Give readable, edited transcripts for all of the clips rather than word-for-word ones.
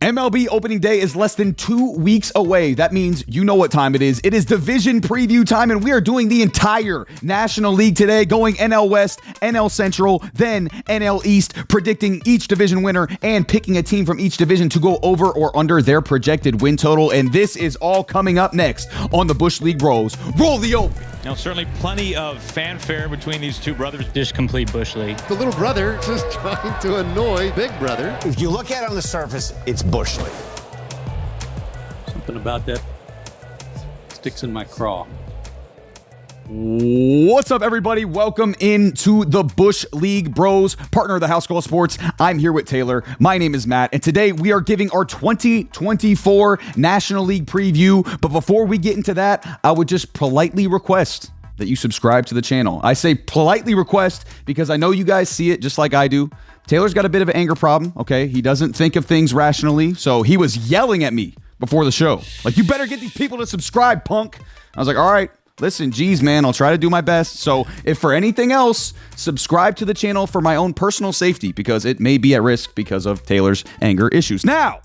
MLB opening day is less than 2 weeks away. That means you know what time it is. It is division preview time, and we are doing the entire National League today, going NL West, NL Central, then NL East, predicting each division winner and picking a team from each division to go over or under their projected win total. And this is all coming up next on the Bush League Bros. Roll the open. Now, certainly plenty of fanfare between these two brothers. Just complete Bush League. The little brother just trying to annoy big brother. If you look at it on the surface, it's Bush League. Something about that sticks in my craw. What's up, everybody? Welcome into the Bush League Bros, partner of the House Call Sports. I'm here with Taylor. My name is Matt, and today we are giving our 2024 National League preview. But before we get into that, I would just politely request that you subscribe to the channel. I say politely request because I know you guys see it just like I do. Taylor's got a bit of an anger problem, okay? He doesn't think of things rationally, so he was yelling at me before the show. Like, you better get these people to subscribe, punk. I was like, all right. Listen, geez, man, I'll try to do my best. So if for anything else, subscribe to the channel for my own personal safety because it may be at risk because of Taylor's anger issues. Now,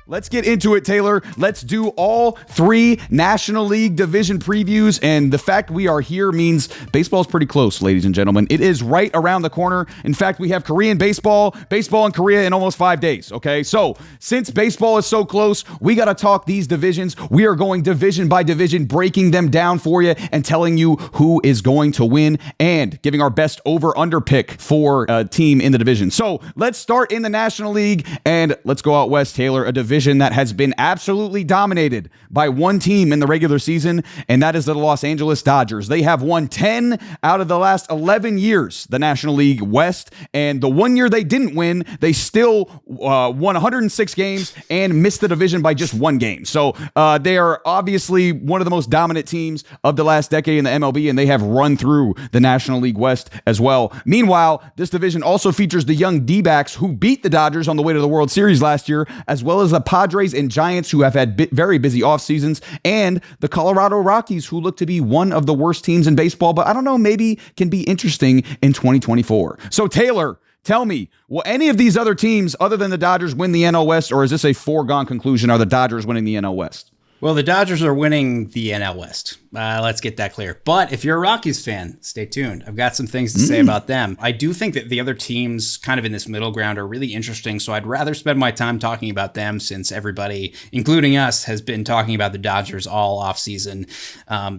let's get into it, Taylor. Let's do all three National League division previews. And the fact we are here means baseball is pretty close, ladies and gentlemen. It is right around the corner. In fact, we have Korean baseball in Korea in almost 5 days, okay? So since baseball is so close, we got to talk these divisions. We are going division by division, breaking them down for you and telling you who is going to win and giving our best over-under pick for a team in the division. So let's start in the National League and let's go out west, Taylor, a division that has been absolutely dominated by one team in the regular season, and that is the Los Angeles Dodgers. They have won 10 out of the last 11 years, the National League West, and the 1 year they didn't win, they still won 106 games and missed the division by just 1 game. So they are obviously one of the most dominant teams of the last decade in the MLB, and they have run through the National League West as well. Meanwhile, this division also features the young D-backs who beat the Dodgers on the way to the World Series last year, as well as the Padres and Giants, who have had very busy off seasons, and the Colorado Rockies, who look to be one of the worst teams in baseball, but I don't know, maybe can be interesting in 2024. So Taylor, tell me, will any of these other teams other than the Dodgers win the NL West, or is this a foregone conclusion? Are the Dodgers winning the NL West? Well, the Dodgers are winning the NL West. Let's get that clear. But if you're a Rockies fan, stay tuned. I've got some things to say about them. I do think that the other teams kind of in this middle ground are really interesting, so I'd rather spend my time talking about them since everybody, including us, has been talking about the Dodgers all offseason.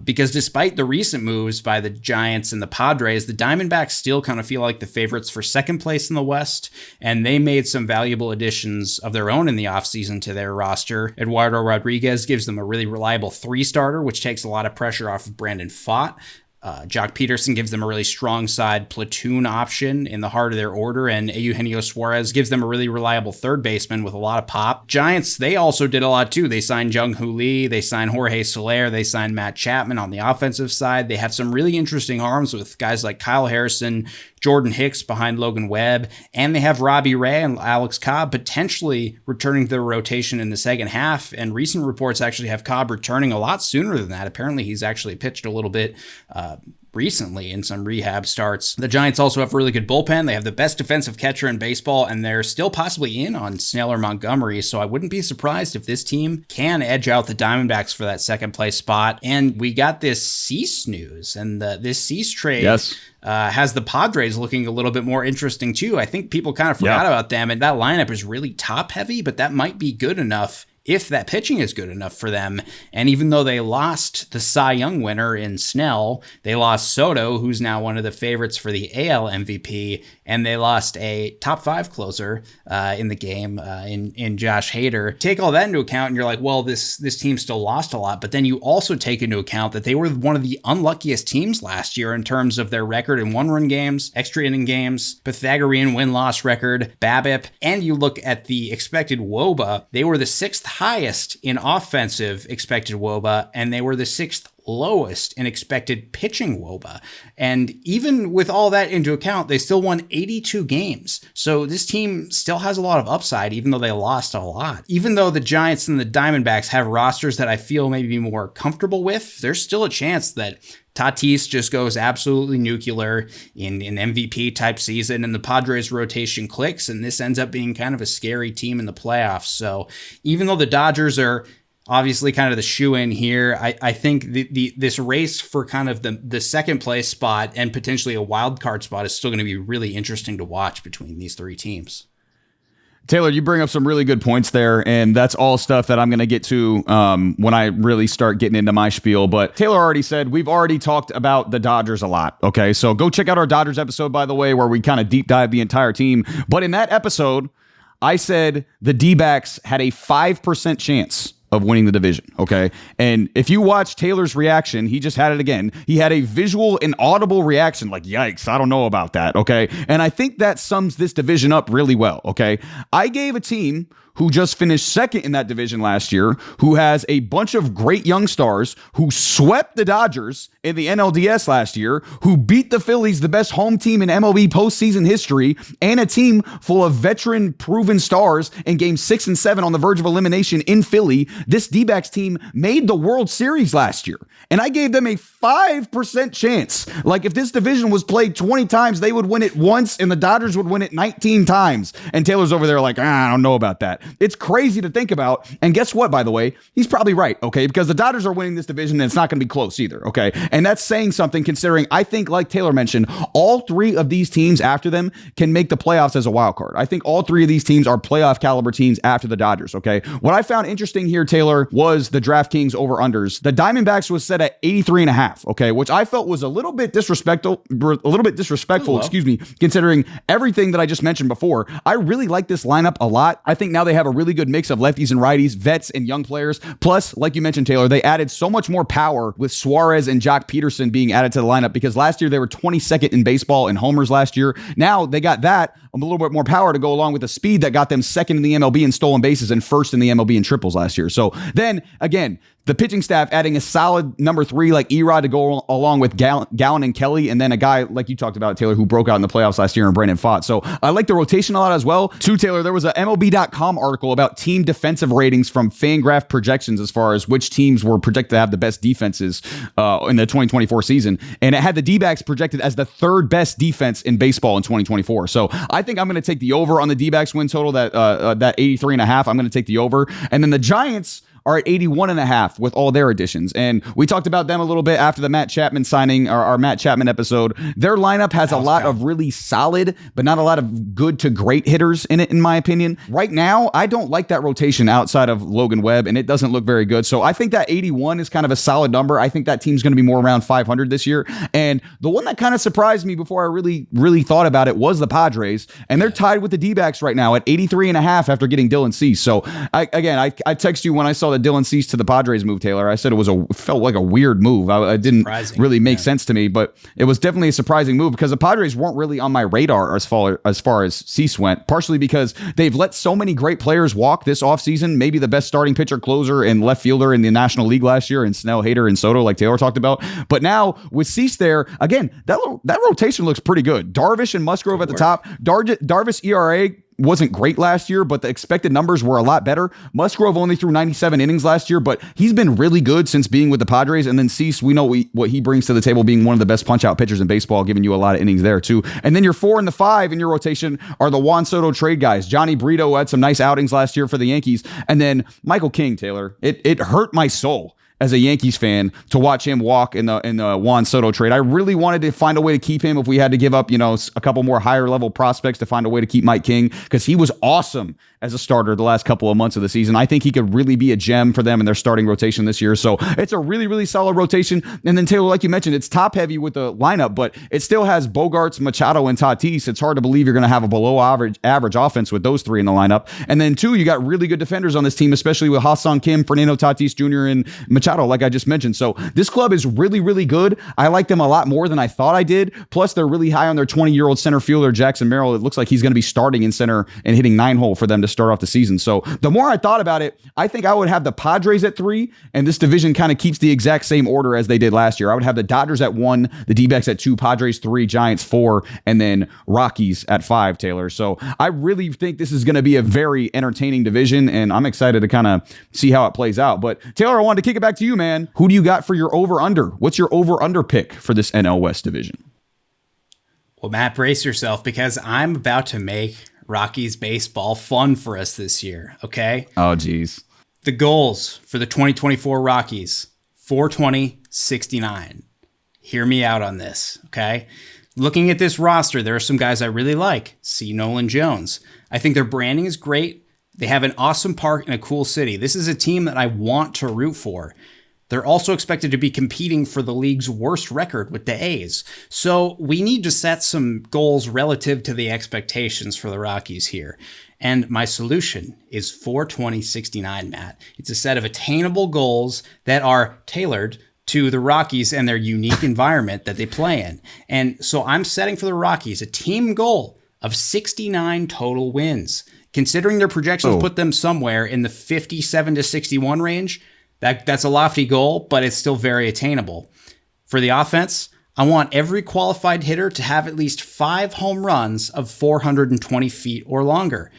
Because despite the recent moves by the Giants and the Padres, the Diamondbacks still kind of feel like the favorites for second place in the West, and they made some valuable additions of their own in the offseason to their roster. Eduardo Rodriguez gives them a really reliable 3-starter, which takes a lot of pressure off of Brandon Pfaadt. Jock Peterson gives them a really strong side platoon option in the heart of their order, and Eugenio Suarez gives them a really reliable third baseman with a lot of pop. Giants, they also did a lot too. They signed Jung-Hoo Lee, they signed Jorge Soler, they signed Matt Chapman on the offensive side. They have some really interesting arms with guys like Kyle Harrison, Jordan Hicks behind Logan Webb, and they have Robbie Ray and Alex Cobb potentially returning to their rotation in the second half, and recent reports actually have Cobb returning a lot sooner than that. Apparently he's actually pitched a little bit recently in some rehab starts. The Giants also have a really good bullpen. They have the best defensive catcher in baseball, and they're still possibly in on Snell or Montgomery, so I wouldn't be surprised if this team can edge out the Diamondbacks for that second place spot. And we got this Cease news, and this Cease trade has the Padres looking a little bit more interesting too. I think people kind of forgot about them, and that lineup is really top heavy, but that might be good enough if that pitching is good enough for them. And even though they lost the Cy Young winner in Snell, they lost Soto, who's now one of the favorites for the AL MVP, and they lost a top 5 closer in the game in Josh Hader. Take all that into account, and you're like, well, this team still lost a lot, but then you also take into account that they were one of the unluckiest teams last year in terms of their record in one-run games, extra inning games, Pythagorean win-loss record, BABIP, and you look at the expected WOBA, they were the 6th highest in offensive expected WOBA, and they were the 6th lowest in expected pitching WOBA. And even with all that into account, they still won 82 games. So this team still has a lot of upside, even though they lost a lot. Even though the Giants and the Diamondbacks have rosters that I feel maybe more comfortable with, there's still a chance that Tatis just goes absolutely nuclear in an MVP type season and the Padres rotation clicks, and this ends up being kind of a scary team in the playoffs. So even though the Dodgers are obviously kind of the shoe-in here, I think this race for kind of the second place spot and potentially a wild card spot is still going to be really interesting to watch between these three teams. Taylor, you bring up some really good points there, and that's all stuff that I'm going to get to when I really start getting into my spiel. But Taylor already said we've already talked about the Dodgers a lot, okay? So go check out our Dodgers episode, by the way, where we kind of deep dive the entire team. But in that episode, I said the D-backs had a 5% chance of winning the division, okay? And if you watch Taylor's reaction, he just had it again. He had a visual and audible reaction like, yikes, I don't know about that, okay? And I think that sums this division up really well, okay? I gave a team who just finished second in that division last year, who has a bunch of great young stars, who swept the Dodgers in the NLDS last year, who beat the Phillies, the best home team in MLB postseason history, and a team full of veteran proven stars in games 6 and 7 on the verge of elimination in Philly. This D-backs team made the World Series last year, and I gave them a 5% chance. Like if this division was played 20 times, they would win it once, and the Dodgers would win it 19 times. And Taylor's over there like, I don't know about that. It's crazy to think about. And guess what, by the way? He's probably right, okay? Because the Dodgers are winning this division, and it's not going to be close either, okay? And that's saying something considering, I think, like Taylor mentioned, all three of these teams after them can make the playoffs as a wild card. I think all three of these teams are playoff caliber teams after the Dodgers, okay? What I found interesting here, Taylor, was the DraftKings over-unders. The Diamondbacks was set at 83.5, okay? Which I felt was a little bit disrespectful, considering everything that I just mentioned before. I really like this lineup a lot. I think now they have a really good mix of lefties and righties, vets and young players. Plus, like you mentioned, Taylor, they added so much more power with Suarez and Jock Peterson being added to the lineup, because last year they were 22nd in baseball in homers last year. Now they got that, a little bit more power to go along with the speed that got them second in the MLB in stolen bases and first in the MLB in triples last year. So then again, the pitching staff adding a solid number 3 like Erod to go along with Gallen and Kelly, and then a guy like you talked about, Taylor, who broke out in the playoffs last year, and Brandon Pfaadt. So I like the rotation a lot as well. Too, Taylor, there was a MLB.com article about team defensive ratings from Fangraph projections as far as which teams were projected to have the best defenses in the 2024 season, and it had the D-backs projected as the third best defense in baseball in 2024. So I think I'm going to take the over on the D-backs win total, that 83.5. I'm going to take the over, and then the Giants are at 81.5 with all their additions. And we talked about them a little bit after the Matt Chapman signing, our Matt Chapman episode. Their lineup has a lot of really solid, but not a lot of good to great hitters in it, in my opinion. Right now, I don't like that rotation outside of Logan Webb, and it doesn't look very good. So I think that 81 is kind of a solid number. I think that team's going to be more around 500 this year. And the one that kind of surprised me before I really thought about it was the Padres. And they're tied with the D-backs right now at 83.5 after getting Dylan Cease. So I text you when I saw the Dylan Cease to the Padres move, Taylor. I said it felt like a weird move. It didn't really make sense to me, but it was definitely a surprising move because the Padres weren't really on my radar as far as Cease went, partially because they've let so many great players walk this offseason. Maybe the best starting pitcher, closer, and left fielder in the National League last year in Snell, Hader, and Soto, like Taylor talked about. But now with Cease there, again, that rotation looks pretty good. Darvish and Musgrove at the top. Darvish ERA wasn't great last year, but the expected numbers were a lot better. Musgrove only threw 97 innings last year, but he's been really good since being with the Padres. And then Cease, we know what he brings to the table, being one of the best punch-out pitchers in baseball, giving you a lot of innings there too. And then your 4 and the 5 in your rotation are the Juan Soto trade guys. Johnny Brito had some nice outings last year for the Yankees. And then Michael King, Taylor. It hurt my soul as a Yankees fan to watch him walk in the Juan Soto trade. I really wanted to find a way to keep him if we had to give up, a couple more higher level prospects to find a way to keep Mike King, because he was awesome as a starter the last couple of months of the season. I think he could really be a gem for them in their starting rotation this year. So it's a really, really solid rotation. And then Taylor, like you mentioned, it's top heavy with the lineup, but it still has Bogarts, Machado, and Tatis. It's hard to believe you're going to have a below average offense with those 3 in the lineup. And then 2, you got really good defenders on this team, especially with Ha-Seong Kim, Fernando Tatis Jr., and Machado Machado, like I just mentioned. So this club is really, really good. I like them a lot more than I thought I did. Plus, they're really high on their 20-year-old center fielder, Jackson Merrill. It looks like he's going to be starting in center and hitting 9-hole for them to start off the season. So the more I thought about it, I think I would have the Padres at 3, and this division kind of keeps the exact same order as they did last year. I would have the Dodgers at 1, the D-backs at 2, Padres 3, Giants 4, and then Rockies at 5, Taylor. So I really think this is going to be a very entertaining division, and I'm excited to kind of see how it plays out. But Taylor, I wanted to kick it back to you, man. Who do you got for your over-under? What's your over-under pick for this NL West division? Well, Matt, brace yourself because I'm about to make Rockies baseball fun for us this year, okay? Oh, geez. The goals for the 2024 Rockies, 420-69. Hear me out on this, okay? Looking at this roster, there are some guys I really like. See Nolan Jones. I think their branding is great. They have an awesome park in a cool city. This is a team that I want to root for. They're also expected to be competing for the league's worst record with the A's. So we need to set some goals relative to the expectations for the Rockies here. And my solution is 420-69, Matt. It's a set of attainable goals that are tailored to the Rockies and their unique environment that they play in. And so I'm setting for the Rockies a team goal of 69 total wins. Considering their projections put them somewhere in the 57-61 range, that's a lofty goal, but it's still very attainable. For the offense, I want every qualified hitter to have at least 5 home runs of 420 feet or longer.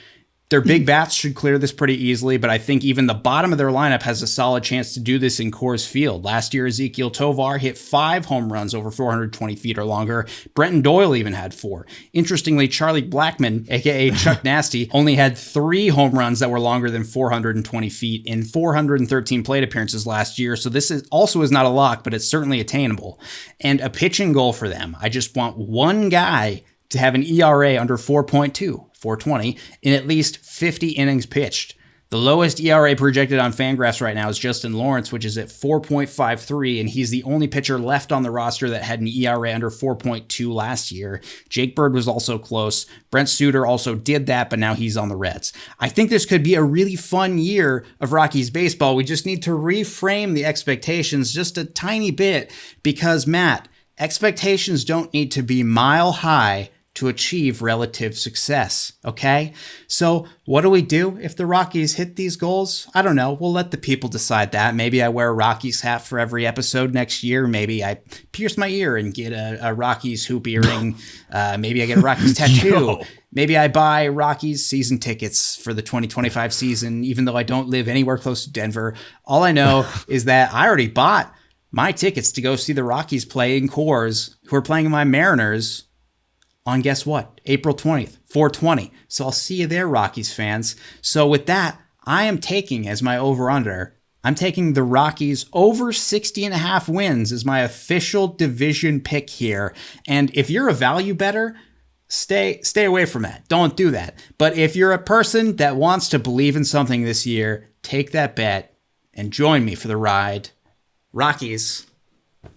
Their big bats should clear this pretty easily, but I think even the bottom of their lineup has a solid chance to do this in Coors Field. Last year, Ezekiel Tovar hit 5 home runs over 420 feet or longer. Brenton Doyle even had 4. Interestingly, Charlie Blackmon, aka Chuck Nasty, only had 3 home runs that were longer than 420 feet in 413 plate appearances last year. So this is not a lock, but it's certainly attainable. And a pitching goal for them. I just want one guy to have an ERA under 4.2. 420 in at least 50 innings pitched. The lowest ERA projected on Fangraphs right now is Justin Lawrence, which is at 4.53, and he's the only pitcher left on the roster that had an ERA under 4.2 last year. Jake Bird was also close. Brent Suter also did that, but now he's on the Reds. I think this could be a really fun year of Rockies baseball. We just need to reframe the expectations just a tiny bit because, Matt, expectations don't need to be mile high to achieve relative success, okay? So what do we do if the Rockies hit these goals? I don't know. We'll let the people decide that. Maybe I wear a Rockies hat for every episode next year. Maybe I pierce my ear and get a Rockies hoop earring. Maybe I get a Rockies tattoo. Maybe I buy Rockies season tickets for the 2025 season, even though I don't live anywhere close to Denver. All I know is that I already bought my tickets to go see the Rockies play in Coors, who are playing my Mariners on guess what? April 20th, 420. So I'll see you there, Rockies fans. So with that, I am taking as my over-under, I'm taking the Rockies over 60.5 wins as my official division pick here. And if you're a value bettor, stay away from that. Don't do that. But if you're a person that wants to believe in something this year, take that bet and join me for the ride. Rockies,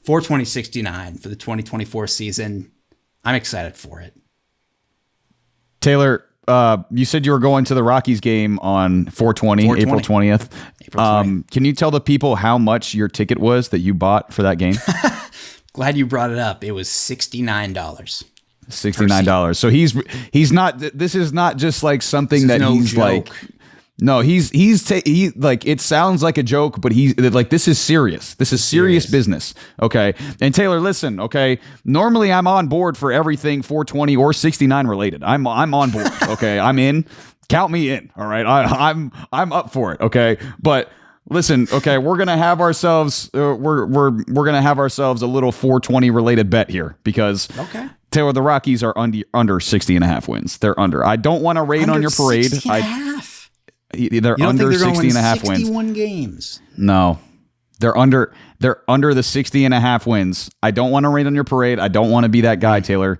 420-69 for the 2024 season. I'm excited for it. Taylor, you said you were going to the Rockies game on 420. April 20th. April 20th. Can you tell the people how much your ticket was that you bought for that game? Glad you brought it up. It was $69. $69. So he's not. This is not just like something that he's joke. like. No, he like it sounds like a joke, but he's like, this is serious. This is serious business. Okay. And Taylor, listen, okay. Normally I'm on board for everything 420 or 69 related. I'm on board. Okay. I'm in. Count me in. All right. I'm up for it. Okay. But listen, okay, we're gonna have ourselves we're gonna have ourselves a little 420 related bet here because Taylor, the Rockies are under 60.5 wins. They're under. I don't want to rain on your parade. They're under 60.5 wins. 61 games. No, they're under the 60.5 wins. I don't want to rain on your parade. I don't want to be that guy, Taylor.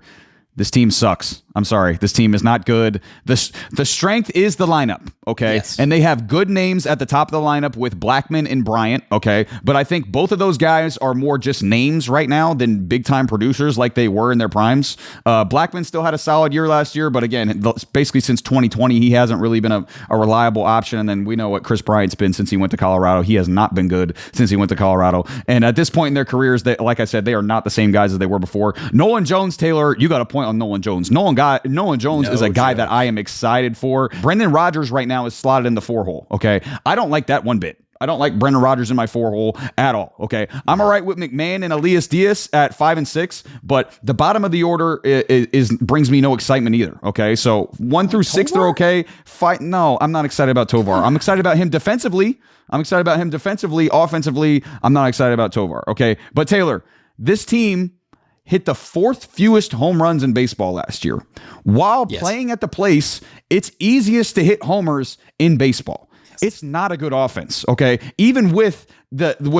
This team sucks. I'm sorry. This team is not good. The strength is the lineup, okay? Yes. And they have good names at the top of the lineup with Blackman and Bryant, okay? But I think both of those guys are more just names right now than big-time producers like they were in their primes. Blackman still had a solid year last year, but again, basically since 2020, he hasn't really been a reliable option. And then we know what Chris Bryant's been since he went to Colorado. He has not been good since he went to Colorado. And at this point in their careers, like I said, they are not the same guys as they were before. Nolan Jones, Taylor, you got a point on Nolan Jones. Nolan Jones is a guy that I am excited for. Brendan Rodgers right now is slotted in the 4-hole, okay? I don't like that one bit. I don't like Brendan Rodgers in my 4-hole at all, okay? I'm all right with McMahon and Elias Diaz at 5 and 6, but the bottom of the order brings me no excitement either, okay? So 1 through 6, they're okay. No, I'm not excited about Tovar. I'm excited about him defensively. Offensively, I'm not excited about Tovar, okay? But Taylor, this team hit the 4th fewest home runs in baseball last year. While playing at the place, it's easiest to hit homers in baseball. It's not a good offense, okay? Even with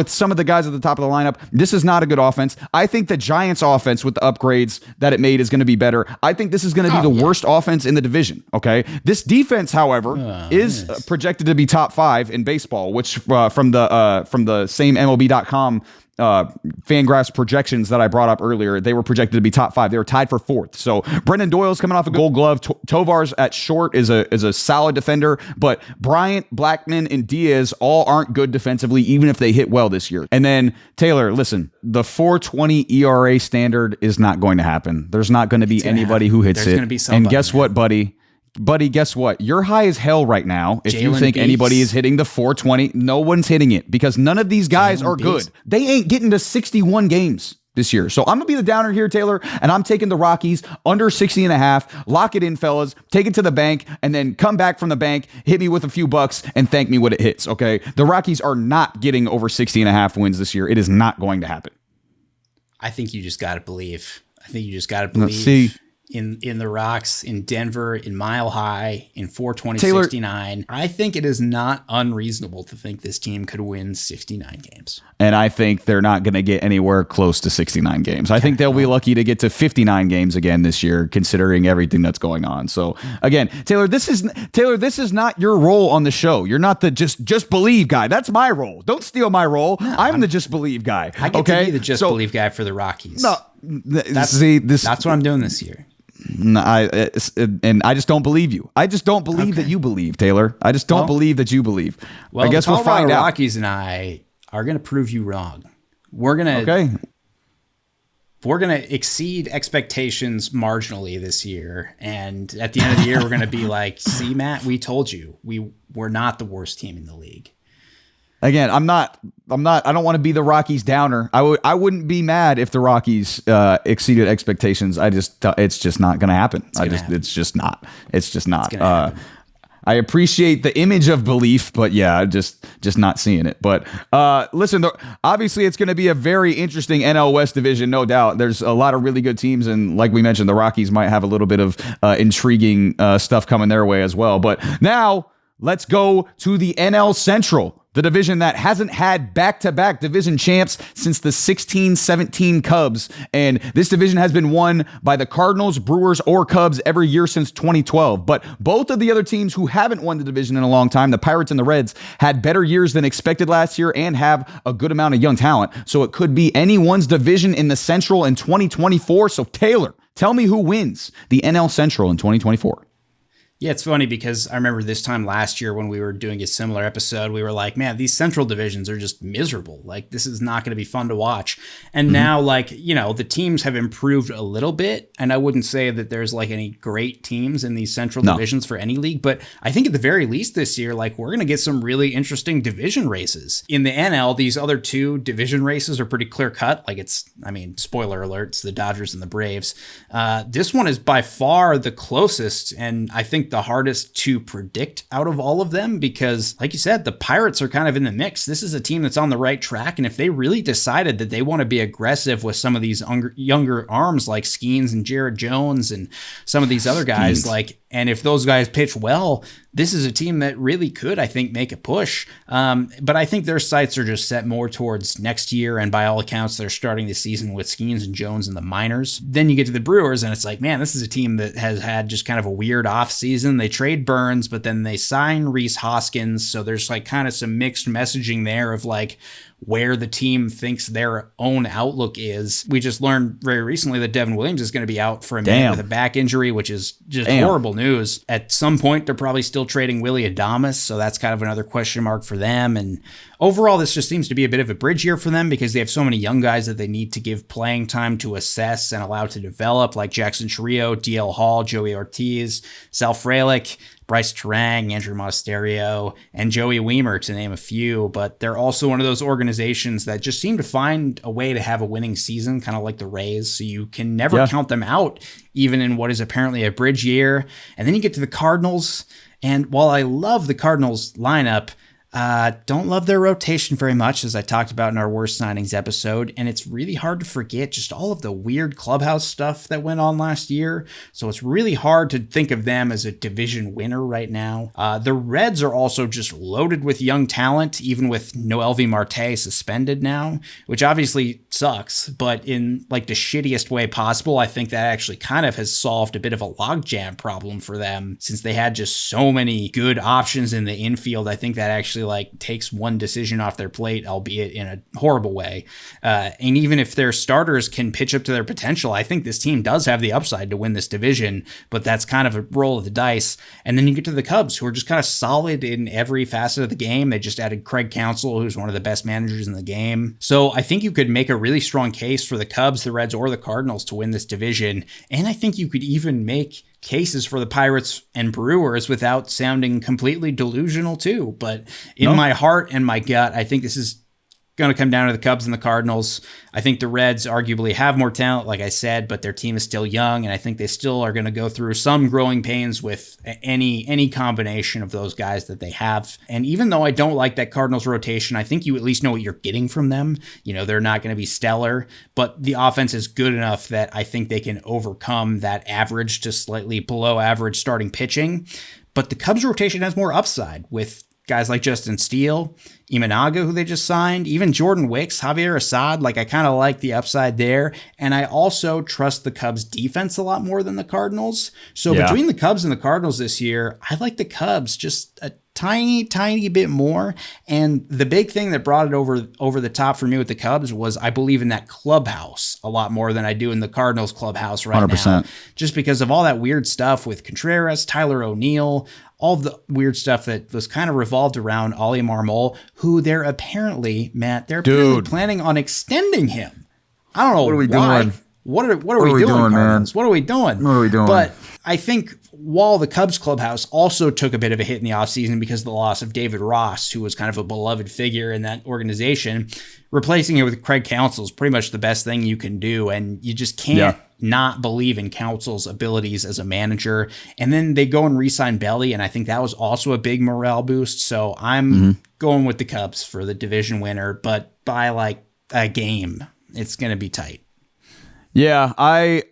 some of the guys at the top of the lineup, this is not a good offense. I think the Giants offense with the upgrades that it made is going to be better. I think this is going to be the worst offense in the division, okay? This defense, however, is projected to be top 5 in baseball, which from the same MLB.com Fangraphs projections that I brought up earlier, they were projected to be top 5. They were tied for 4th. So Brendan Doyle's coming off a Gold Glove. Tovar's at short is a solid defender, but Bryant, Blackman, and Diaz all aren't good defensively, even if they hit well this year. And then Taylor, listen, the 4.20 ERA standard is not going to happen. There's not going to be anybody who hits it. And guess what, buddy? Buddy, guess what? You're high as hell right now. If you think anybody is hitting the 420, no one's hitting it because none of these guys are good. They ain't getting to 61 games this year. So I'm going to be the downer here, Taylor, and I'm taking the Rockies under 60.5. Lock it in, fellas. Take it to the bank and then come back from the bank, hit me with a few bucks and thank me when it hits, okay? The Rockies are not getting over 60.5 wins this year. It is not going to happen. I think you just got to believe. In the Rocks, in Denver, in Mile High, in 420-69. I think it is not unreasonable to think this team could win 69 games. And I think they're not going to get anywhere close to 69 games. I think they'll be lucky to get to 59 games again this year, considering everything that's going on. So again, Taylor, this is not your role on the show. You're not the just believe guy. That's my role. Don't steal my role. No, I'm the just believe guy. I get to be the just believe guy for the Rockies. No, that's what I'm doing this year. I just don't believe you. I just don't believe that you believe, Taylor. I just don't believe that you believe. Well, I guess we'll find out. Rockies and I are going to prove you wrong. We're going to exceed expectations marginally this year, and at the end of the year, we're going to be like, "See, Matt, we told you we're not the worst team in the league." Again, I don't want to be the Rockies downer. I wouldn't be mad if the Rockies exceeded expectations. It's just not going to happen. It's just not. I appreciate the image of belief, but yeah, just not seeing it. But listen, obviously it's going to be a very interesting NL West division, no doubt. There's a lot of really good teams, and like we mentioned, the Rockies might have a little bit of intriguing stuff coming their way as well. But now let's go to the NL Central, the division that hasn't had back-to-back division champs since the 16-17 Cubs. And this division has been won by the Cardinals, Brewers, or Cubs every year since 2012. But both of the other teams who haven't won the division in a long time, the Pirates and the Reds, had better years than expected last year and have a good amount of young talent. So it could be anyone's division in the Central in 2024. So Taylor, tell me who wins the NL Central in 2024. Yeah, it's funny because I remember this time last year when we were doing a similar episode, we were like, man, these central divisions are just miserable. Like, this is not going to be fun to watch. And now, the teams have improved a little bit. And I wouldn't say that there's any great teams in these central divisions for any league. But I think at the very least this year, we're going to get some really interesting division races. In the NL, these other two division races are pretty clear cut. Spoiler alert, it's the Dodgers and the Braves. This one is by far the closest. And I think think, the hardest to predict out of all of them because, like you said, the Pirates are kind of in the mix. This is a team that's on the right track, and if they really decided that they want to be aggressive with some of these younger arms like Skeens and Jared Jones and some of these other guys, and if those guys pitch well, this is a team that really could, I think, make a push. But I think their sights are just set more towards next year, and by all accounts, they're starting the season with Skeens and Jones in the minors. Then you get to the Brewers, and it's like, man, this is a team that has had just kind of a weird offseason. They trade Burns, but then they sign Rhys Hoskins, so there's like kind of some mixed messaging there of like where the team thinks their own outlook is. We just learned very recently that Devin Williams is going to be out for a minute with a back injury, which is just horrible news. At some point, they're probably still trading Willy Adames, so that's kind of another question mark for them. And overall, this just seems to be a bit of a bridge year for them because they have so many young guys that they need to give playing time to assess and allow to develop, like Jackson Chourio, DL Hall, Joey Ortiz, Sal Frelick, Bryce Terang, Andrew Monasterio, and Joey Weimer, to name a few. But they're also one of those organizations that just seem to find a way to have a winning season, kind of like the Rays. So you can never count them out, even in what is apparently a bridge year. And then you get to the Cardinals. And while I love the Cardinals lineup, don't love their rotation very much, as I talked about in our worst signings episode, and it's really hard to forget just all of the weird clubhouse stuff that went on last year, so it's really hard to think of them as a division winner right now. The Reds are also just loaded with young talent, even with Noelvi Marte suspended now, which obviously sucks, but in like the shittiest way possible. I think that actually kind of has solved a bit of a logjam problem for them, since they had just so many good options in the infield. I think that actually like takes one decision off their plate, albeit in a horrible way. And even if their starters can pitch up to their potential, I think this team does have the upside to win this division, but that's kind of a roll of the dice. And then you get to the Cubs, who are just kind of solid in every facet of the game. They just added Craig Counsell, who's one of the best managers in the game. So I think you could make a really strong case for the Cubs, the Reds, or the Cardinals to win this division. And I think you could even make cases for the Pirates and Brewers without sounding completely delusional too. But in my heart and my gut, I think this is going to come down to the Cubs and the Cardinals. I think the Reds arguably have more talent, like I said, but their team is still young, and I think they still are going to go through some growing pains with any combination of those guys that they have. And even though I don't like that Cardinals rotation, I think you at least know what you're getting from them. You know, they're not going to be stellar, but the offense is good enough that I think they can overcome that average to slightly below average starting pitching. But the Cubs rotation has more upside with guys like Justin Steele, Imanaga, who they just signed, even Jordan Wicks, Javier Assad. Like, I kind of like the upside there. And I also trust the Cubs defense a lot more than the Cardinals. So between the Cubs and the Cardinals this year, I like the Cubs just a tiny bit more. And the big thing that brought it over the top for me with the Cubs was I believe in that clubhouse a lot more than I do in the Cardinals clubhouse right 100%. Now. Just because of all that weird stuff with Contreras, Tyler O'Neill, all the weird stuff that was kind of revolved around Ollie Marmol, who they're apparently, Matt, apparently planning on extending him. I don't know what are we doing. What are we doing, Cardinals? What are we doing? What are we doing? But I think while the Cubs clubhouse also took a bit of a hit in the offseason because of the loss of David Ross, who was kind of a beloved figure in that organization, replacing it with Craig Counsell is pretty much the best thing you can do. And you just can't not believe in Counsell's abilities as a manager. And then they go and re-sign Belly, and I think that was also a big morale boost. So I'm going with the Cubs for the division winner, but by like a game. It's going to be tight. Yeah,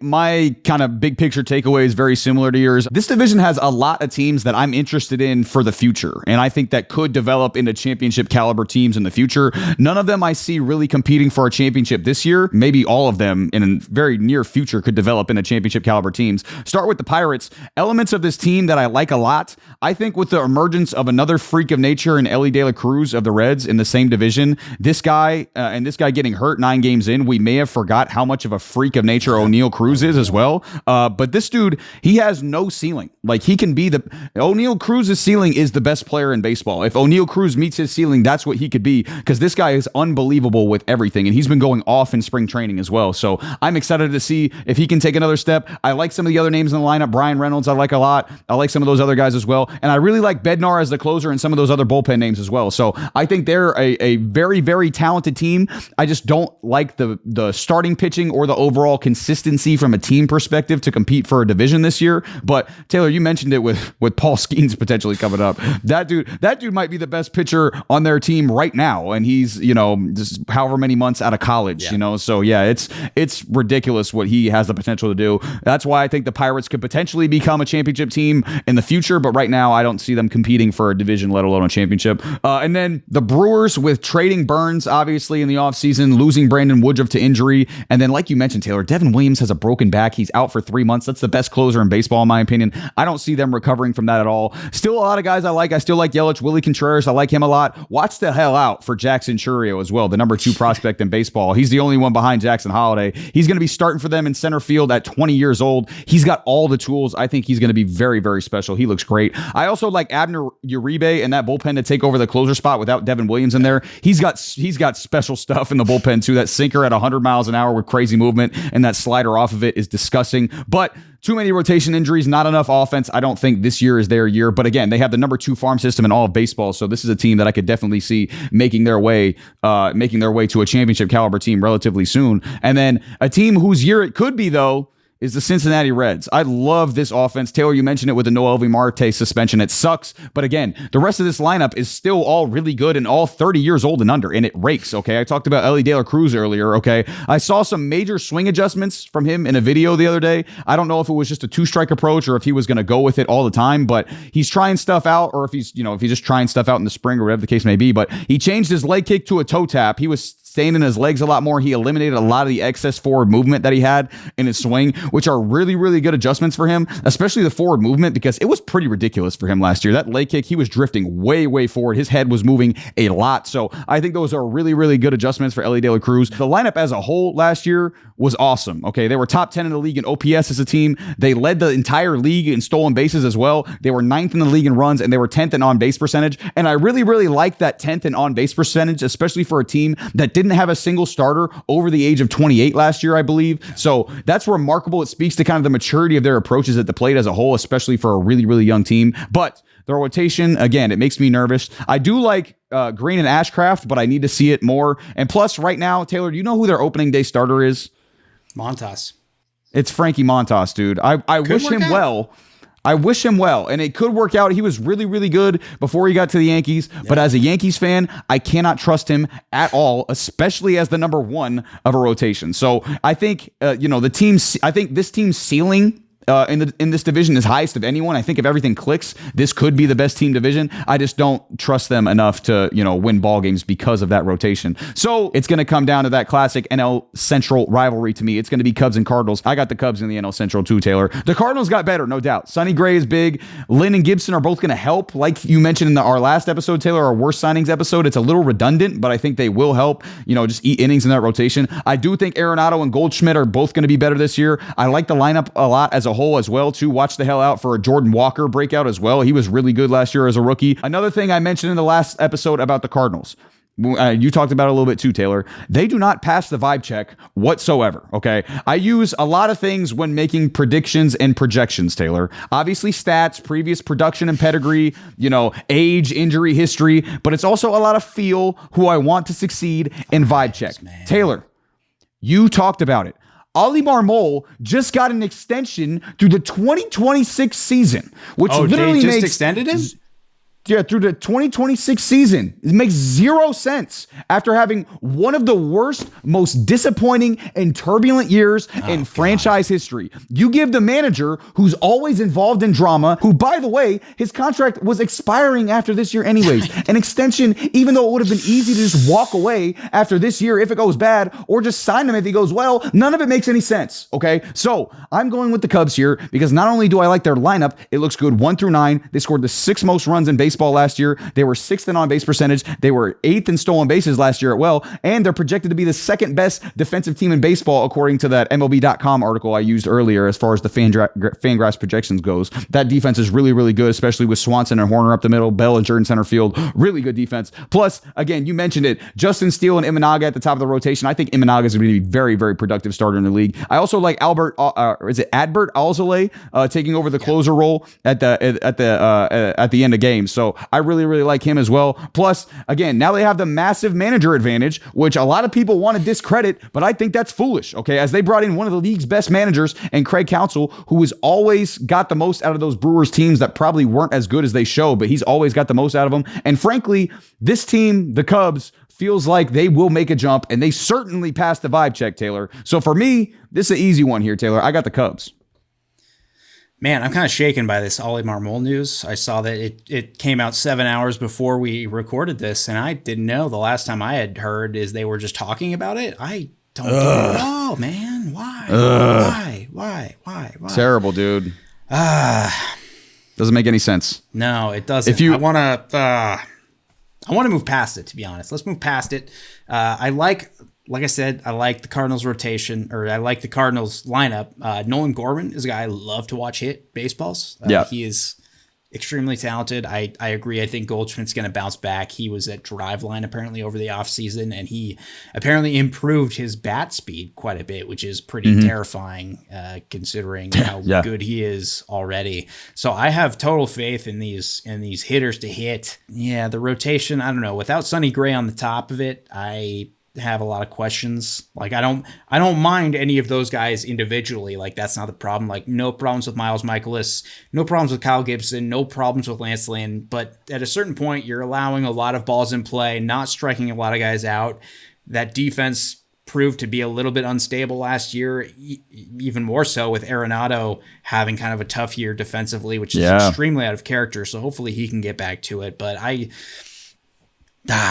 my kind of big picture takeaway is very similar to yours. This division has a lot of teams that I'm interested in for the future, and I think that could develop into championship caliber teams in the future. None of them I see really competing for a championship this year. Maybe all of them in a very near future could develop into championship caliber teams. Start with the Pirates. Elements of this team that I like a lot. I think with the emergence of another freak of nature in Elly De La Cruz of the Reds in the same division, this guy getting hurt 9 games in, we may have forgot how much of a freak of nature O'Neill Cruz is as well. But this dude, he has no ceiling. Like, he can be O'Neill Cruz's ceiling is the best player in baseball. If O'Neill Cruz meets his ceiling, that's what he could be, because this guy is unbelievable with everything, and he's been going off in spring training as well. So I'm excited to see if he can take another step. I like some of the other names in the lineup. Brian Reynolds I like a lot. I like some of those other guys as well. And I really like Bednar as the closer and some of those other bullpen names as well. So I think they're a very, very talented team. I just don't like the starting pitching or the overall overall consistency from a team perspective to compete for a division this year. But Taylor, you mentioned it with Paul Skeens potentially coming up. That dude might be the best pitcher on their team right now, and he's just however many months out of college. So yeah, it's ridiculous what he has the potential to do. That's why I think the Pirates could potentially become a championship team in the future, but right now I don't see them competing for a division, let alone a championship. And then the Brewers with trading Burns, obviously, in the offseason, losing Brandon Woodruff to injury. And then, like you mentioned, Taylor, Devin Williams has a broken back. He's out for 3 months. That's the best closer in baseball, in my opinion. I don't see them recovering from that at all. Still a lot of guys I like. I still like Yelich, Willie Contreras. I like him a lot. Watch the hell out for Jackson Chourio as well, the number 2 prospect in baseball. He's the only one behind Jackson Holiday. He's going to be starting for them in center field at 20 years old. He's got all the tools. I think he's going to be very, very special. He looks great. I also like Abner Uribe and that bullpen to take over the closer spot without Devin Williams in there. He's got special stuff in the bullpen too. That sinker at 100 miles an hour with crazy movement, and that slider off of it is disgusting. But too many rotation injuries, not enough offense. I don't think this year is their year. But again, they have the number 2 farm system in all of baseball. So this is a team that I could definitely see making their way to a championship caliber team relatively soon. And then a team whose year it could be, though, is the Cincinnati Reds. I love this offense. Taylor, you mentioned it with the Noelvi Marte suspension. It sucks. But again, the rest of this lineup is still all really good and all 30 years old and under, and it rakes, okay? I talked about Ellie De La Cruz earlier, okay? I saw some major swing adjustments from him in a video the other day. I don't know if it was just a 2-strike approach or if he was going to go with it all the time, but he's trying stuff out, or if he's just trying stuff out in the spring or whatever the case may be. But he changed his leg kick to a toe tap. He was staying in his legs a lot more. He eliminated a lot of the excess forward movement that he had in his swing, which are really, really good adjustments for him, especially the forward movement, because it was pretty ridiculous for him last year. That leg kick, he was drifting way, way forward. His head was moving a lot. So I think those are really, really good adjustments for Ellie De La Cruz. The lineup as a whole last year was awesome. Okay, they were top 10 in the league in OPS as a team. They led the entire league in stolen bases as well. They were 9th in the league in runs, and they were 10th in on-base percentage. And I really, really like that 10th in on-base percentage, especially for a team that didn't have a single starter over the age of 28 last year, I believe. So that's remarkable. It speaks to kind of the maturity of their approaches at the plate as a whole, especially for a really, really young team. But the rotation, again, it makes me nervous. I do like Green and Ashcraft, but I need to see it more. And plus, right now, Taylor, do you know who their opening day starter is? Montas. It's Frankie Montas, dude. I wish him well. I wish him well, and it could work out. He was really, really good before he got to the Yankees, but as a Yankees fan, I cannot trust him at all, especially as the number 1 of a rotation. So I think, I think this team's ceiling in this division is highest of anyone. I think if everything clicks, this could be the best team division. I just don't trust them enough to, win ball games because of that rotation. So it's going to come down to that classic NL Central rivalry to me. It's going to be Cubs and Cardinals. I got the Cubs in the NL Central too, Taylor. The Cardinals got better, no doubt. Sonny Gray is big. Lynn and Gibson are both going to help. Like you mentioned in our last episode, Taylor, our worst signings episode, it's a little redundant, but I think they will help, just eat innings in that rotation. I do think Arenado and Goldschmidt are both going to be better this year. I like the lineup a lot as a whole as well too. Watch the hell out for a Jordan Walker breakout as well. He was really good last year as a rookie. Another thing I mentioned in the last episode about the Cardinals, you talked about it a little bit too, Taylor. They do not pass the vibe check whatsoever, okay? I use a lot of things when making predictions and projections, Taylor. Obviously stats, previous production and pedigree, age, injury history, but it's also a lot of feel, who I want to succeed, and vibe check. Man. Taylor, you talked about it. Oli Marmol just got an extension through the 2026 season, which literally they just extended him? Yeah, through the 2026 season. It makes zero sense after having one of the worst, most disappointing and turbulent years in franchise history. You give the manager, who's always involved in drama, who, by the way, his contract was expiring after this year anyways, an extension, even though it would have been easy to just walk away after this year if it goes bad, or just sign him if he goes well. None of it makes any sense, okay? So I'm going with the Cubs here because not only do I like their lineup, it looks good 1 through 9. They scored the 6th most runs in baseball last year. They were 6th in on-base percentage. They were 8th in stolen bases last year and they're projected to be the 2nd best defensive team in baseball according to that MLB.com article I used earlier as far as the Fangraphs projections goes. That defense is really, really good, especially with Swanson and Horner up the middle, Bellinger in center field. Really good defense. Plus, again, you mentioned it, Justin Steele and Imanaga at the top of the rotation. I think Imanaga is going to be a very, very productive starter in the league. I also like Adbert Alzolay taking over the closer role at the end of games. So So I really, really like him as well. Plus, again, now they have the massive manager advantage, which a lot of people want to discredit, but I think that's foolish, okay? As they brought in one of the league's best managers and Craig Counsell, who has always got the most out of those Brewers teams that probably weren't as good as they show, but he's always got the most out of them. And frankly, this team, the Cubs, feels like they will make a jump, and they certainly passed the vibe check, Taylor. So for me, this is an easy one here, Taylor. I got the Cubs. Man, I'm kind of shaken by this Ollie Marmol news. I saw that it came out 7 hours before we recorded this, and I didn't know. The last time I had heard is they were just talking about it. I don't know, man. Why? Why? Terrible, dude. Doesn't make any sense. No, it doesn't. If you, I want to move past it, to be honest. Let's move past it. Like I said, I like the Cardinals rotation, or I like the Cardinals lineup. Nolan Gorman is a guy I love to watch hit baseballs. He is extremely talented. I agree. I think Goldschmidt's going to bounce back. He was at Driveline apparently over the offseason, and he apparently improved his bat speed quite a bit, which is pretty terrifying considering how good he is already. So I have total faith in these hitters to hit. Yeah, the rotation, I don't know. Without Sonny Gray on the top of it, I have a lot of questions. Like I don't mind any of those guys individually. Like that's not the problem. Like no problems with Miles Michaelis, no problems with Kyle Gibson, no problems with Lance Lynn. But at a certain point, you're allowing a lot of balls in play, not striking a lot of guys out. That defense proved to be a little bit unstable last year, even more so with Arenado having kind of a tough year defensively, which is extremely out of character. So hopefully he can get back to it. But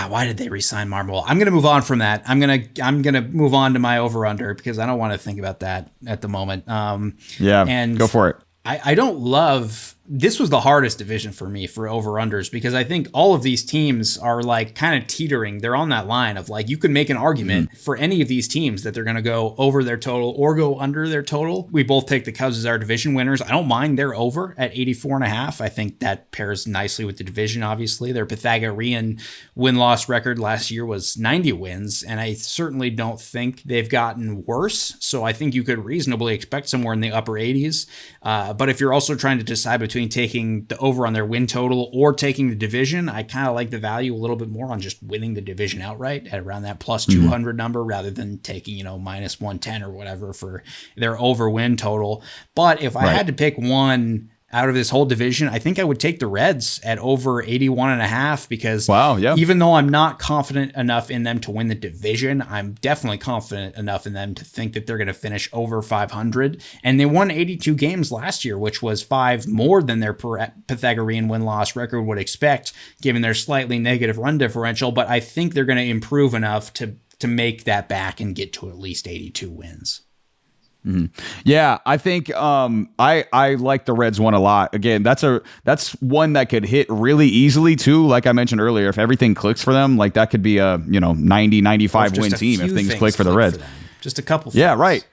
why did they re-sign Marmol? I'm going to move on from that. I'm going to move on to my over-under because I don't want to think about that at the moment. And go for it. I don't love... This was the hardest division for me for over-unders because I think all of these teams are like kind of teetering. They're on that line of like, you could make an argument for any of these teams that they're going to go over their total or go under their total. We both pick the Cubs as our division winners. I don't mind their over at 84.5. I think that pairs nicely with the division, obviously. Their Pythagorean win-loss record last year was 90 wins, and I certainly don't think they've gotten worse. So I think you could reasonably expect somewhere in the upper 80s. But if you're also trying to decide between taking the over on their win total or taking the division, I kind of like the value a little bit more on just winning the division outright at around that plus 200 number rather than taking, minus 110 or whatever for their over win total. But if I had to pick one out of this whole division, I think I would take the Reds at over 81.5 because even though I'm not confident enough in them to win the division, I'm definitely confident enough in them to think that they're going to finish over 500. And they won 82 games last year, which was 5 more than their Pythagorean win-loss record would expect, given their slightly negative run differential. But I think they're going to improve enough to make that back and get to at least 82 wins. Yeah, I think I like the Reds one a lot. Again, that's one that could hit really easily too. Like I mentioned earlier, if everything clicks for them, like that could be a 90, 95 win team if things click for the Reds. Just a couple things. Yeah, right.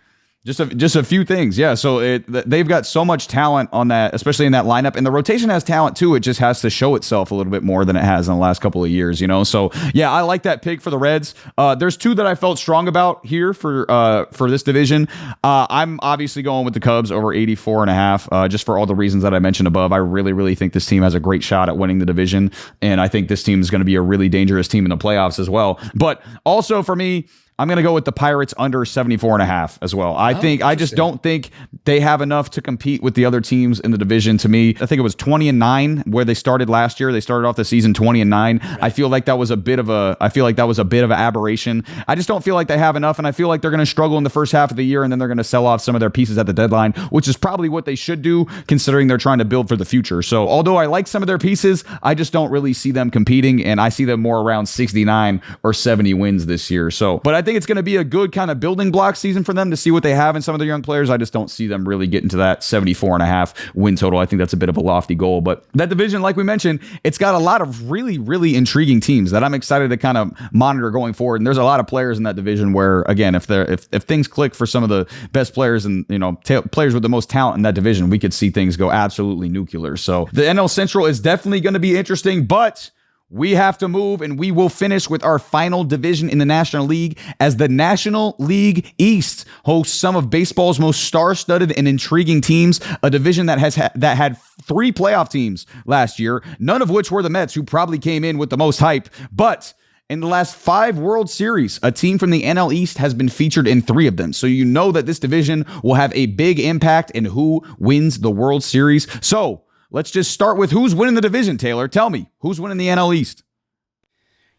Just a few things. Yeah. So they've got so much talent on that, especially in that lineup, and the rotation has talent too. It just has to show itself a little bit more than it has in the last couple of years, So yeah, I like that pick for the Reds. There's two that I felt strong about here for this division. I'm obviously going with the Cubs over 84.5, just for all the reasons that I mentioned above. I really, really think this team has a great shot at winning the division. And I think this team is going to be a really dangerous team in the playoffs as well. But also for me, I'm going to go with the Pirates under 74.5 as well. I just don't think they have enough to compete with the other teams in the division. To me, I think it was 20-9 where they started last year. They started off the season 20-9. Right. I feel like that was a bit of an aberration. I just don't feel like they have enough, and I feel like they're going to struggle in the first half of the year, and then they're going to sell off some of their pieces at the deadline, which is probably what they should do considering they're trying to build for the future. So although I like some of their pieces, I just don't really see them competing, and I see them more around 69 or 70 wins this year. But I think it's going to be a good kind of building block season for them to see what they have in some of their young players. I just don't see them really getting to that 74.5 win total. I think that's a bit of a lofty goal, but that division, like we mentioned, it's got a lot of really, really intriguing teams that I'm excited to kind of monitor going forward. And there's a lot of players in that division where, again, if things click for some of the best players and, players with the most talent in that division, we could see things go absolutely nuclear. So the NL Central is definitely going to be interesting, but we have to move, and we will finish with our final division in the National League as the National League East hosts some of baseball's most star-studded and intriguing teams, a division that had 3 playoff teams last year, none of which were the Mets, who probably came in with the most hype. But in the last 5 World Series, a team from the NL East has been featured in 3 of them. So you know that this division will have a big impact in who wins the World Series. So let's just start with who's winning the division, Taylor. Tell me, who's winning the NL East?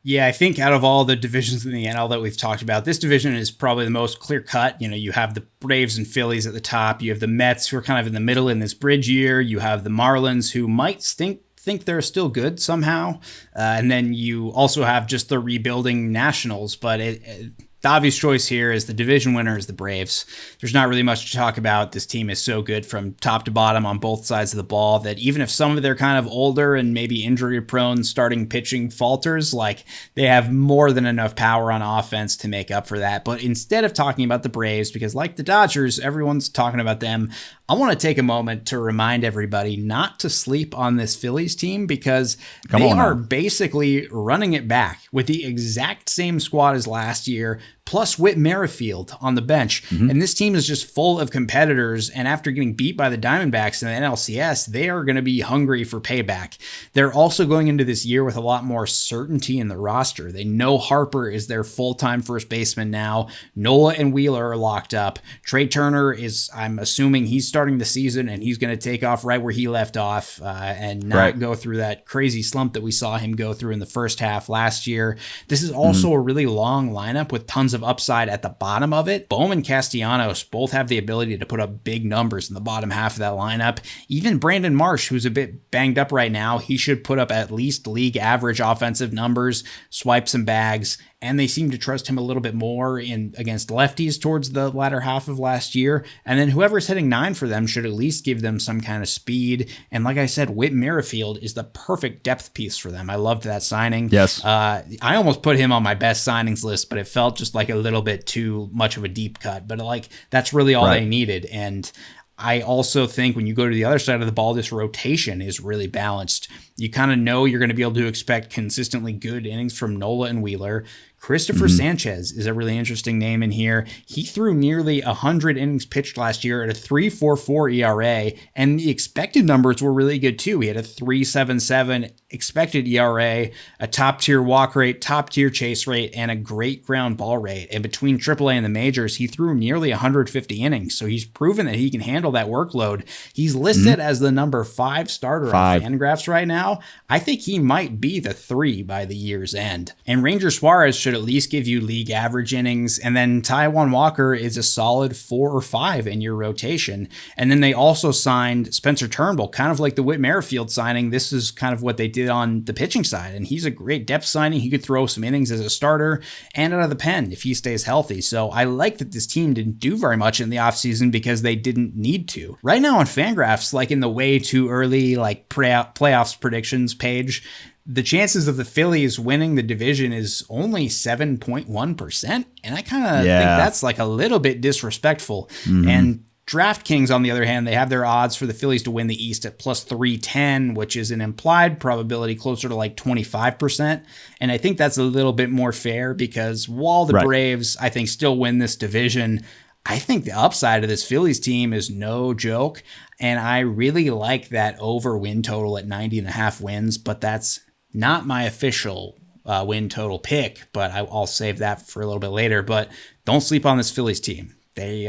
Yeah, I think out of all the divisions in the NL that we've talked about, this division is probably the most clear-cut. You know, you have the Braves and Phillies at the top. You have the Mets, who are kind of in the middle in this bridge year. You have the Marlins, who might think they're still good somehow. And then you also have just the rebuilding Nationals. But the obvious choice here is the division winner is the Braves. There's not really much to talk about. This team is so good from top to bottom on both sides of the ball that even if some of their kind of older and maybe injury-prone starting pitching falters, like, they have more than enough power on offense to make up for that. But instead of talking about the Braves, because like the Dodgers, everyone's talking about them, I want to take a moment to remind everybody not to sleep on this Phillies team, because they are basically running it back with the exact same squad as last year, plus Whit Merrifield on the bench. And this team is just full of competitors. And after getting beat by the Diamondbacks in the NLCS, they are going to be hungry for payback. They're also going into this year with a lot more certainty in the roster. They know Harper is their full-time first baseman now. Nola and Wheeler are locked up. Trey Turner is, I'm assuming he's starting the season and he's going to take off right where he left off and not go through that crazy slump that we saw him go through in the first half last year. This is also a really long lineup with tons of upside at the bottom of it. Bohm and Castellanos both have the ability to put up big numbers in the bottom half of that lineup. Even Brandon Marsh, who's a bit banged up right now, he should put up at least league average offensive numbers, swipe some bags, and they seem to trust him a little bit more in against lefties towards the latter half of last year. And then whoever's hitting 9 for them should at least give them some kind of speed. And like I said, Whit Merrifield is the perfect depth piece for them. I loved that signing. Yes. I almost put him on my best signings list, but it felt just like a little bit too much of a deep cut. But like, that's really all they needed. And I also think when you go to the other side of the ball, this rotation is really balanced. You kind of know you're going to be able to expect consistently good innings from Nola and Wheeler. Christopher Sanchez is a really interesting name in here. He threw nearly 100 innings pitched last year at a 3.44 ERA, and the expected numbers were really good too. He had a 3.77 expected ERA, a top-tier walk rate, top-tier chase rate, and a great ground ball rate. And between AAA and the majors, he threw nearly 150 innings, so he's proven that he can handle that workload. He's listed as the number 5 starter on Fangraphs right now. I think he might be the 3 by the year's end. And Ranger Suarez should at least give you league average innings, and then Taijuan Walker is a solid 4 or 5 in your rotation. And then they also signed Spencer Turnbull, kind of like the Whit Merrifield signing. This is kind of what they did on the pitching side, and he's a great depth signing. He could throw some innings as a starter and out of the pen if he stays healthy. So I like that this team didn't do very much in the offseason because they didn't need to. Right now on Fangraphs, like in the way too early like playoffs predictions page, the chances of the Phillies winning the division is only 7.1%. And I kind of think that's like a little bit disrespectful. And DraftKings, on the other hand, they have their odds for the Phillies to win the East at plus 310, which is an implied probability closer to like 25%. And I think that's a little bit more fair because while the Braves, I think, still win this division, I think the upside of this Phillies team is no joke. And I really like that over win total at 90.5 wins, but that's not my official win total pick, but I'll save that for a little bit later. But don't sleep on this Phillies team. They've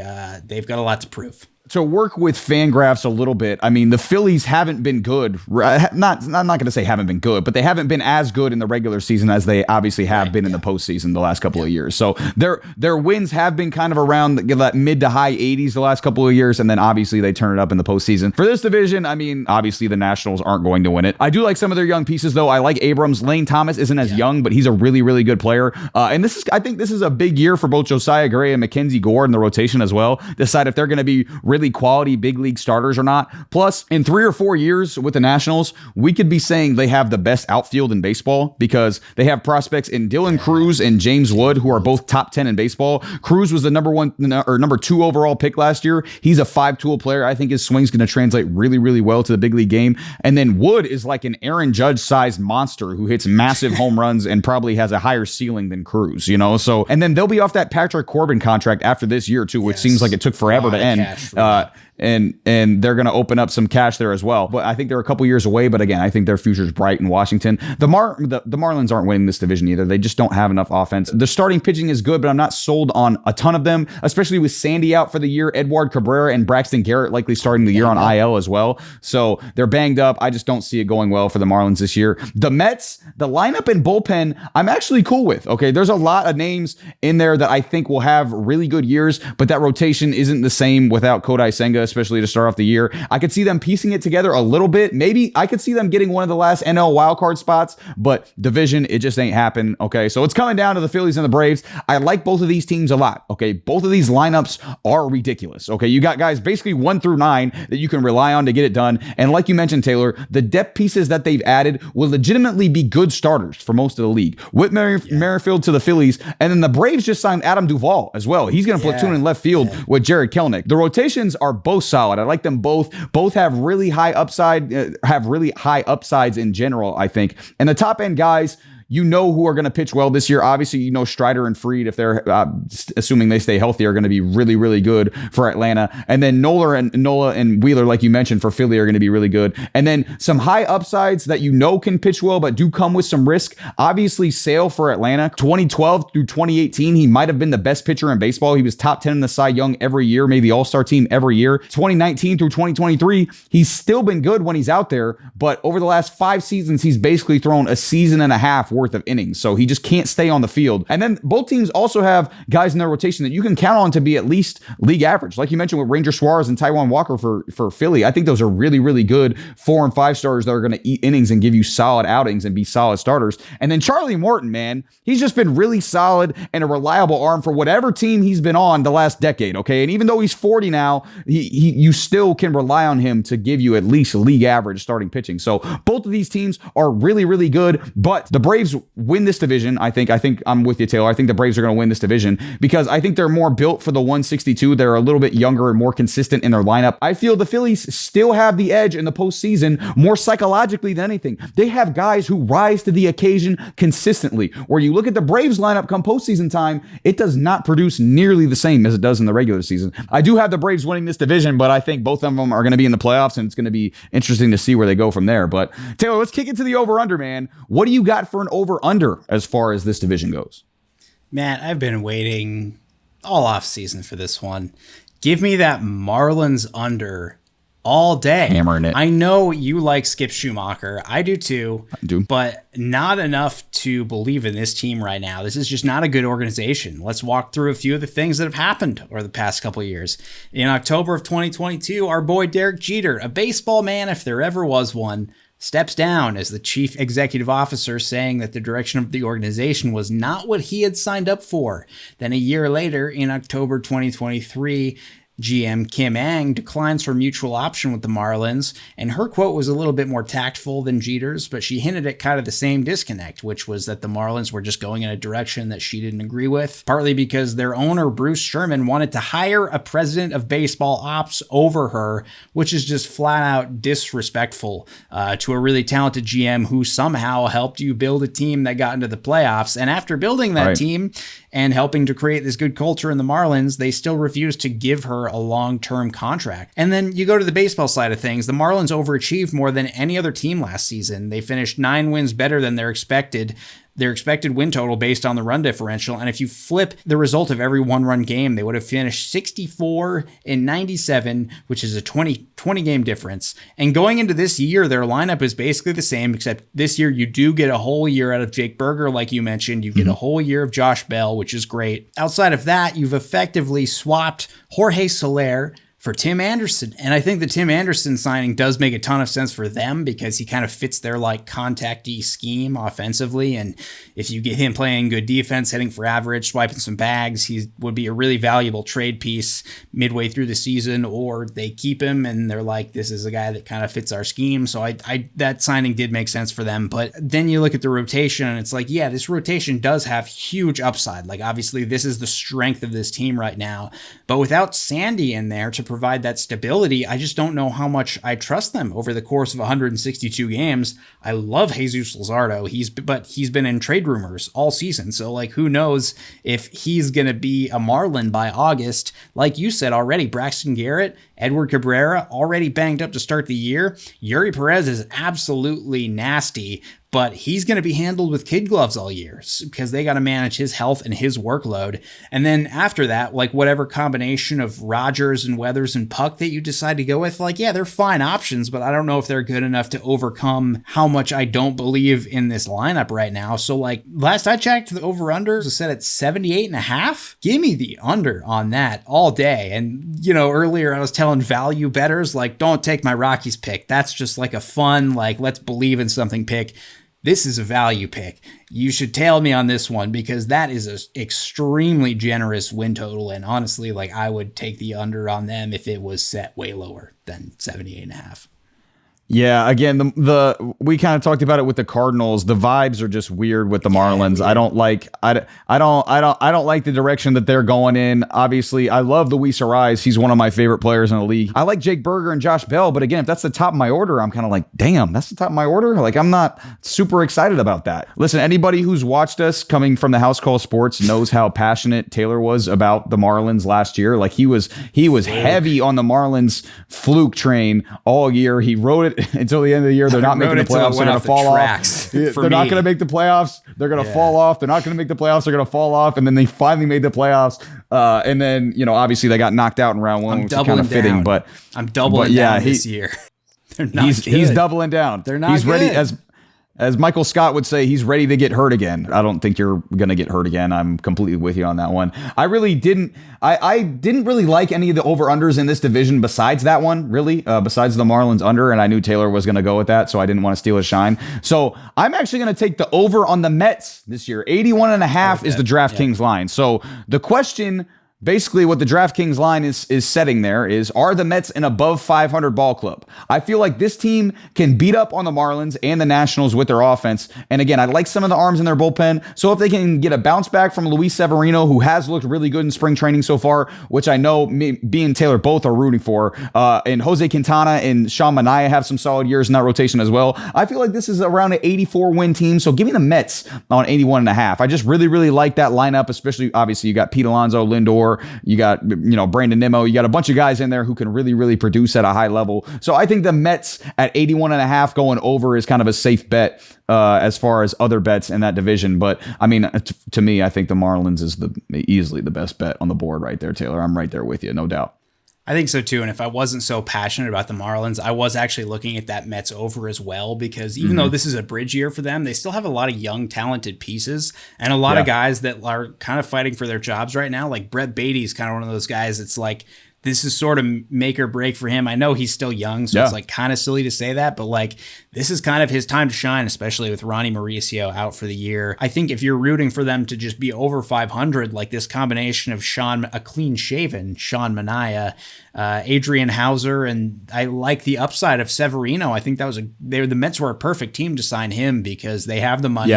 got a lot to prove. To work with Fangraphs a little bit, I mean, the Phillies haven't been good. I'm not going to say haven't been good, but they haven't been as good in the regular season as they obviously have been in the postseason the last couple of years. So their wins have been kind of around that mid to high 80s the last couple of years, and then obviously they turn it up in the postseason. For this division, I mean, obviously the Nationals aren't going to win it. I do like some of their young pieces, though. I like Abrams. Lane Thomas isn't as young, but he's a really, really good player. And I think this is a big year for both Josiah Gray and Mackenzie Gore in the rotation as well. Decide if they're going to be really quality big league starters or not. Plus, in 3 or 4 years with the Nationals, we could be saying they have the best outfield in baseball because they have prospects in Dylan Cruz and James Wood, who are both top 10 in baseball. Cruz was the number 2 overall pick last year. He's a 5-tool player. I think his swing's going to translate really, really well to the big league game. And then Wood is like an Aaron Judge-sized monster who hits massive home runs and probably has a higher ceiling than Cruz, you know? So, and then they'll be off that Patrick Corbin contract after this year too, which seems like it took forever to end. And they're going to open up some cash there as well. But I think they're a couple years away. But again, I think their future is bright in Washington. The Marlins aren't winning this division either. They just don't have enough offense. The starting pitching is good, but I'm not sold on a ton of them, especially with Sandy out for the year, Edward Cabrera and Braxton Garrett likely starting the year on IL as well. So they're banged up. I just don't see it going well for the Marlins this year. The Mets, the lineup and bullpen, I'm actually cool with. Okay, there's a lot of names in there that I think will have really good years, but that rotation isn't the same without Kodai Senga, especially to start off the year. I could see them piecing it together a little bit. Maybe I could see them getting one of the last NL wildcard spots, but division, it just ain't happen. Okay, so it's coming down to the Phillies and the Braves. I like both of these teams a lot. Okay, both of these lineups are ridiculous. Okay, you got guys basically 1 through 9 that you can rely on to get it done. And like you mentioned, Taylor, the depth pieces that they've added will legitimately be good starters for most of the league. Whit Merrifield to the Phillies, and then the Braves just signed Adam Duvall as well. He's going to platoon in left field with Jared Kelenic. The rotations are both solid. I like them both. Both have really high upside, have really high upsides in general, I think. And the top end guys, you know who are going to pitch well this year. Obviously, you know Strider and Fried, if they're assuming they stay healthy, are going to be really, really good for Atlanta. And then Nola and Wheeler, like you mentioned, for Philly are going to be really good. And then some high upsides that you know can pitch well, but do come with some risk. Obviously, Sale for Atlanta, 2012 through 2018, he might have been the best pitcher in baseball. He was top 10 in the Cy Young every year, maybe the All-Star team every year. 2019 through 2023, he's still been good when he's out there, but over the last 5 seasons, he's basically thrown a season and a half worth of innings. So he just can't stay on the field. And then both teams also have guys in their rotation that you can count on to be at least league average. Like you mentioned with Ranger Suarez and Taijuan Walker for Philly. I think those are really, really good 4 and 5 stars that are going to eat innings and give you solid outings and be solid starters. And then Charlie Morton, man, he's just been really solid and a reliable arm for whatever team he's been on the last decade. Okay. And even though he's 40 now, you still can rely on him to give you at least league average starting pitching. So both of these teams are really, really good, but the Braves win this division. I think I'm with you, Taylor. I think the Braves are going to win this division because I think they're more built for the 162. They're a little bit younger and more consistent in their lineup. I feel the Phillies still have the edge in the postseason more psychologically than anything. They have guys who rise to the occasion consistently. Where you look at the Braves lineup come postseason time, it does not produce nearly the same as it does in the regular season. I do have the Braves winning this division, but I think both of them are going to be in the playoffs, and it's going to be interesting to see where they go from there. But Taylor, let's kick it to the over-under, man. What do you got for an over-under as far as this division goes? Man, I've been waiting all off season for this one. Give me that Marlins under all day. Hammering it. I know you like Skip Schumacher. I do too. I do. But not enough to believe in this team right now. This is just not a good organization. Let's walk through a few of the things that have happened over the past couple of years. In October of 2022, our boy Derek Jeter, a baseball man if there ever was one, steps down as the chief executive officer, saying that the direction of the organization was not what he had signed up for. Then a year later, in October 2023, GM Kim Ang declines her mutual option with the Marlins, and her quote was a little bit more tactful than Jeter's, but she hinted at kind of the same disconnect, which was that the Marlins were just going in a direction that she didn't agree with, partly because their owner, Bruce Sherman, wanted to hire a president of baseball ops over her, which is just flat out disrespectful to a really talented GM who somehow helped you build a team that got into the playoffs. And after building that team and helping to create this good culture in the Marlins, they still refused to give her a long-term contract. And then you go to the baseball side of things. The Marlins overachieved more than any other team last season. They finished 9 wins better than their expected win total based on the run differential. And if you flip the result of every 1-run game, they would have finished 64 and 97, which is a 20 game difference. And going into this year, their lineup is basically the same, except this year you do get a whole year out of Jake Berger, like you mentioned. You get a whole year of Josh Bell, which is great. Outside of that, you've effectively swapped Jorge Soler for Tim Anderson. And I think the Tim Anderson signing does make a ton of sense for them because he kind of fits their like contacty scheme offensively. And if you get him playing good defense, hitting for average, swiping some bags, he would be a really valuable trade piece midway through the season, or they keep him and they're like, this is a guy that kind of fits our scheme. So I that signing did make sense for them. But then you look at the rotation and it's like, yeah, this rotation does have huge upside. Like obviously this is the strength of this team right now, but without Sandy in there to provide that stability, I just don't know how much I trust them over the course of 162 games. I love Jesus Luzardo. But he's been in trade rumors all season. So like, who knows if he's going to be a Marlin by August. Like you said already, Braxton Garrett, Edward Cabrera already banged up to start the year. Yuri Perez is absolutely nasty, but he's going to be handled with kid gloves all year because they got to manage his health and his workload. And then after that, like whatever combination of Rogers and Weathers and Puck that you decide to go with, like, yeah, they're fine options, but I don't know if they're good enough to overcome how much I don't believe in this lineup right now. So like last I checked, the over-under was set at 78.5. Give me the under on that all day. And, you know, earlier I was telling value bettors, like, don't take my Rockies pick. That's just like a fun, like, let's believe in something pick. This is a value pick. You should tail me on this one because that is an extremely generous win total. And honestly, like I would take the under on them if it was set way lower than 78.5. Yeah, again, the we kind of talked about it with the Cardinals. The vibes are just weird with the Marlins. I don't like I don't like the direction that they're going in. Obviously, I love Luis Ariz. He's one of my favorite players in the league. I like Jake Berger and Josh Bell, but again, if that's the top of my order, I'm kind of like, damn, that's the top of my order. Like, I'm not super excited about that. Listen, anybody who's watched us coming from the House Call Sports knows how passionate Taylor was about the Marlins last year. Like he was heavy on the Marlins fluke train all year. He rode it until the end of the year. They're not making the playoffs. They're going to fall off. They're not going to make the playoffs. They're going to fall off. They're not going to make the playoffs. They're going to fall off. And then they finally made the playoffs. And then, you know, obviously they got knocked out in round one, which is kind of fitting. But I'm doubling down this year. They're not he's doubling down. They're not He's good. ready, as Michael Scott would say, he's ready to get hurt again. I don't think you're going to get hurt again. I'm completely with you on that one. I really didn't. I didn't really like any of the over-unders in this division besides that one, really, besides the Marlins under, and I knew Taylor was going to go with that, so I didn't want to steal his shine. So I'm actually going to take the over on the Mets this year. 81.5 is the DraftKings line. So the question... Basically, what the DraftKings line is setting there is, are the Mets an above 500 ball club? I feel like this team can beat up on the Marlins and the Nationals with their offense. And again, I like some of the arms in their bullpen. So if they can get a bounce back from Luis Severino, who has looked really good in spring training so far, which I know me and Taylor both are rooting for, and Jose Quintana and Sean Manaea have some solid years in that rotation as well. I feel like this is around an 84-win team. So give me the Mets on 81.5. I just really, really like that lineup, especially, obviously, you got Pete Alonso, Lindor, you got, you know, Brandon Nimmo. You got a bunch of guys in there who can really, really produce at a high level. So I think the Mets at 81.5 going over is kind of a safe bet as far as other bets in that division. But I mean, to me, I think the Marlins is easily the best bet on the board right there, Taylor. I'm right there with you, no doubt. I think so too. And if I wasn't so passionate about the Marlins, I was actually looking at that Mets over as well, because even though this is a bridge year for them, they still have a lot of young, talented pieces and a lot of guys that are kind of fighting for their jobs right now. Like Brett Beatty is kind of one of those guys. It's like, this is sort of make or break for him. I know he's still young, so it's like kind of silly to say that, but like this is kind of his time to shine, especially with Ronnie Mauricio out for the year. I think if you're rooting for them to just be over 500, like this combination of a clean-shaven Sean Manaea, Adrian Hauser, and I like the upside of Severino. I think that was the Mets were a perfect team to sign him because they have the money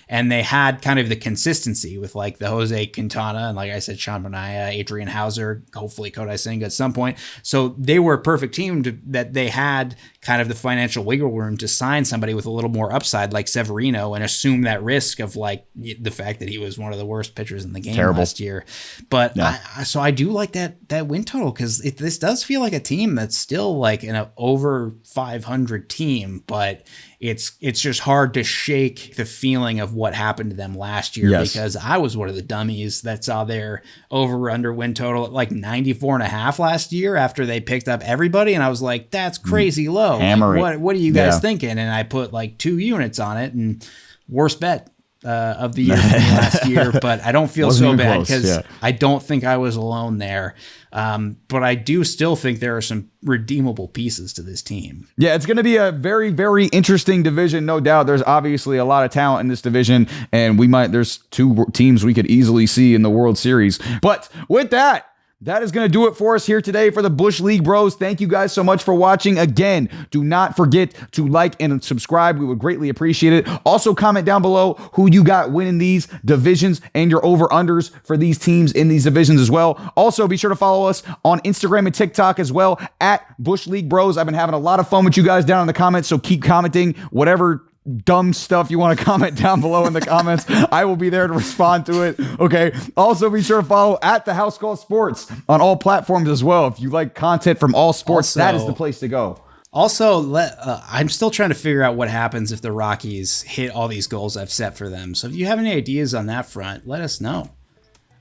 and they had kind of the consistency with like the Jose Quintana and, like I said, Sean Manaea, Adrian Hauser, hopefully Kodai Singh at some point. So they were a perfect team that they had kind of the financial wiggle room to sign somebody with a little more upside like Severino and assume that risk of like the fact that he was one of the worst pitchers in the game last year. But so I do like that win total, because this does feel like a team that's still like an over 500 team, but it's just hard to shake the feeling of what happened to them last year, because I was one of the dummies that saw their over under win total at like 94.5 last year after they picked up everybody. And I was like, that's crazy low. Like, what are you guys thinking? And I put like 2 units on it, and worst bet. of the year for me last year, but I don't feel Wasn't so even bad close, because yeah. I don't think I was alone there. But I do still think there are some redeemable pieces to this team. Yeah, it's going to be a very, very interesting division, no doubt. There's obviously a lot of talent in this division, and there's two teams we could easily see in the World Series. But with that is going to do it for us here today for the Bush League Bros. Thank you guys so much for watching. Again, do not forget to like and subscribe. We would greatly appreciate it. Also, comment down below who you got winning these divisions and your over-unders for these teams in these divisions as well. Also, be sure to follow us on Instagram and TikTok as well at Bush League Bros. I've been having a lot of fun with you guys down in the comments, so keep commenting whatever dumb stuff you want to comment down below in the comments. I will be there to respond to it. Okay. Also, be sure to follow at the House Call Sports on all platforms as well. If you like content from all sports, that is the place to go. Also, I'm still trying to figure out what happens if the Rockies hit all these goals I've set for them. So if you have any ideas on that front, let us know.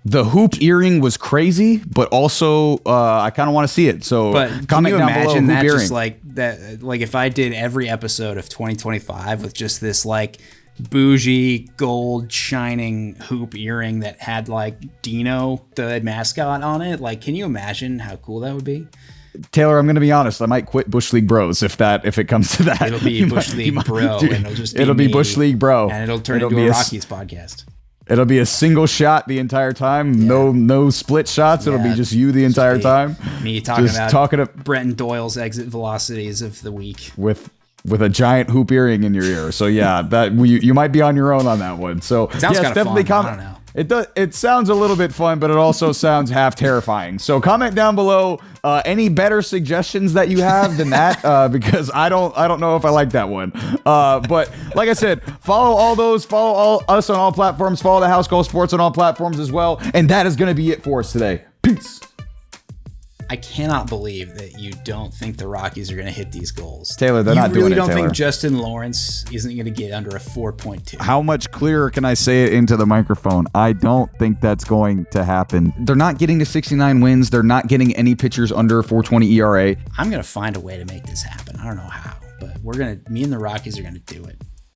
The hoop earring was crazy, but also I kind of want to see it. So But can you imagine that just like that? Like if I did every episode of 2025 with just this like bougie gold shining hoop earring that had like Dino the mascot on it, like can you imagine how cool that would be? Taylor, I'm going to be honest. I might quit Bush League Bros if it comes to that. It'll be Bush League Bro, and it'll just be be Bush League Bro, and it'll turn into a Rockies podcast. It'll be a single shot the entire time. Yeah. No split shots. It'll be just you the entire time. Me talking about Brenton Doyle's exit velocities of the week with a giant hoop earring in your ear. So yeah, that you might be on your own on that one. So sounds kind of definitely fun. I don't know. It sounds a little bit fun, but it also sounds half terrifying. So comment down below any better suggestions that you have than that, because I don't know if I like that one. But like I said, follow us on all platforms. Follow the House Call Sports on all platforms as well. And that is going to be it for us today. Peace. I cannot believe that you don't think the Rockies are going to hit these goals. Taylor, they're not doing it, You really don't Taylor. think Justin Lawrence isn't going to get under a 4.2? How much clearer can I say it into the microphone? I don't think that's going to happen. They're not getting to 69 wins. They're not getting any pitchers under a 4.20 ERA. I'm going to find a way to make this happen. I don't know how, but me and the Rockies are going to do it.